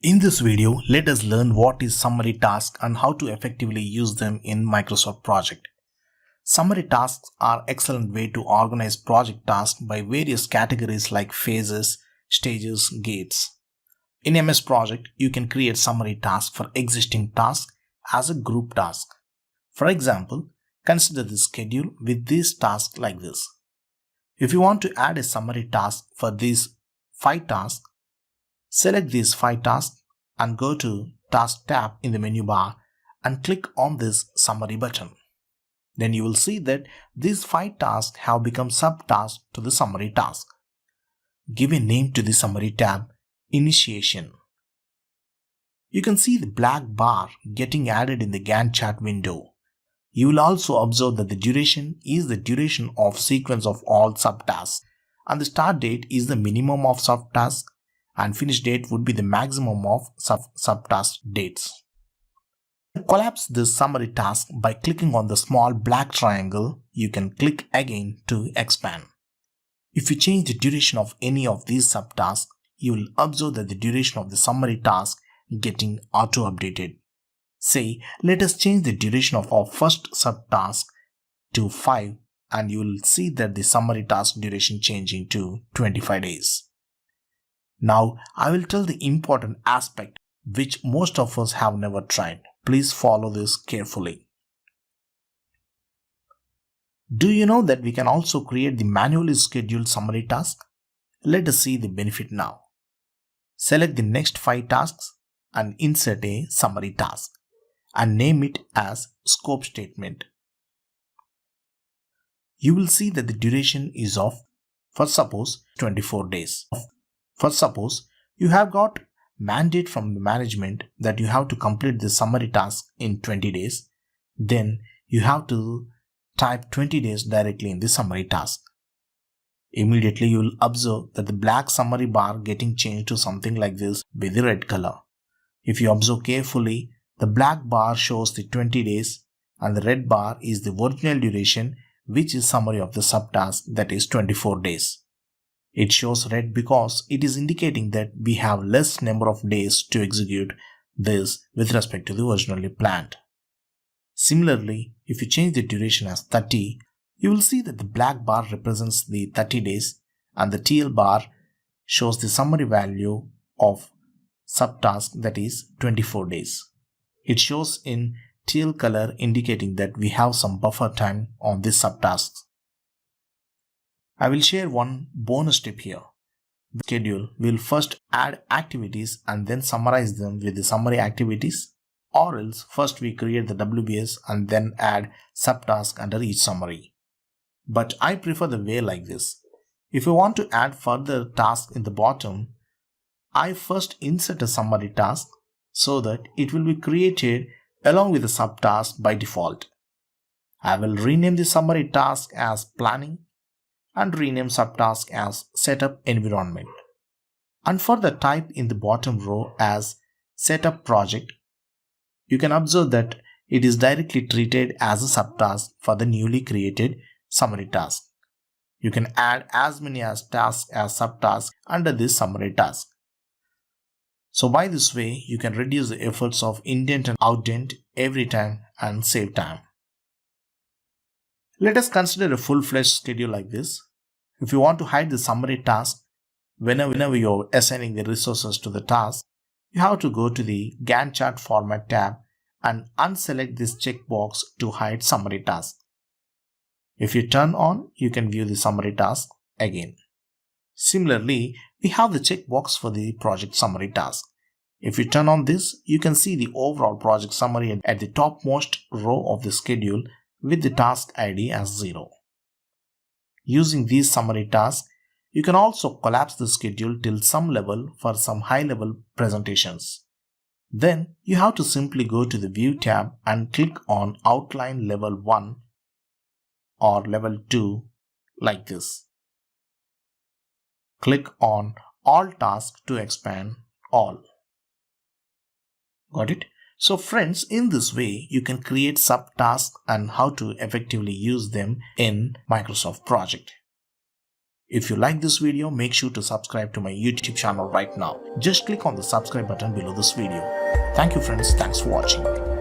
In this video, let us learn what is summary task and how to effectively use them in Microsoft Project. Summary tasks are an excellent way to organize project tasks by various categories like phases, stages, gates. In MS Project, you can create summary tasks for existing tasks as a group task. For example, consider the schedule with these tasks like this. If you want to add a summary task for these 5 tasks, select these 5 tasks and go to Task tab in the menu bar and click on this Summary button. Then you will see that these 5 tasks have become subtasks to the summary task. Give a name to the Summary tab, Initiation. You can see the black bar getting added in the Gantt chart window. You will also observe that the duration is the duration of sequence of all subtasks, and the start date is the minimum of subtasks, and finish date would be the maximum of subtask dates. Collapse this summary task by clicking on the small black triangle. You can click again to expand. If you change the duration of any of these subtasks, you will observe that the duration of the summary task getting auto-updated. Say, let us change the duration of our first subtask to 5, and you will see that the summary task duration changing to 25 days. Now, I will tell the important aspect which most of us have never tried. Please follow this carefully. Do you know that we can also create the manually scheduled summary task? Let us see the benefit now. Select the next 5 tasks and insert a summary task and name it as scope statement. You will see that the duration is of, for suppose, 24 days. For suppose, you have got mandate from the management that you have to complete the summary task in 20 days, then you have to type 20 days directly in the summary task. Immediately you will observe that the black summary bar getting changed to something like this with the red color. If you observe carefully, the black bar shows the 20 days and the red bar is the original duration, which is summary of the subtask, that is 24 days. It shows red because it is indicating that we have less number of days to execute this with respect to the originally planned. Similarly, if you change the duration as 30, you will see that the black bar represents the 30 days and the teal bar shows the summary value of subtask, that is 24 days. It shows in teal color indicating that we have some buffer time on this subtask. I will share one bonus tip here. The schedule will first add activities and then summarize them with the summary activities, or else first we create the WBS and then add subtask under each summary. But I prefer the way like this. If you want to add further tasks in the bottom, I first insert a summary task so that it will be created along with the subtask by default. I will rename the summary task as planning and rename subtask as setup environment. And for the type in the bottom row as setup project, you can observe that it is directly treated as a subtask for the newly created summary task. You can add as many as tasks as subtasks under this summary task. So by this way, you can reduce the efforts of indent and outdent every time and save time. Let us consider a full-fledged schedule like this. If you want to hide the summary task whenever you are assigning the resources to the task, you have to go to the Gantt chart format tab and unselect this checkbox to hide summary task. If you turn on, you can view the summary task again. Similarly, we have the checkbox for the project summary task. If you turn on this, you can see the overall project summary at the topmost row of the schedule with the task ID as 0. Using these summary tasks, you can also collapse the schedule till some level for some high-level presentations. Then you have to simply go to the View tab and click on Outline Level 1 or Level 2 like this. Click on All Tasks to expand all. Got it? So friends, in this way, you can create subtasks and how to effectively use them in Microsoft Project. If you like this video, make sure to subscribe to my YouTube channel right now. Just click on the subscribe button below this video. Thank you friends, thanks for watching.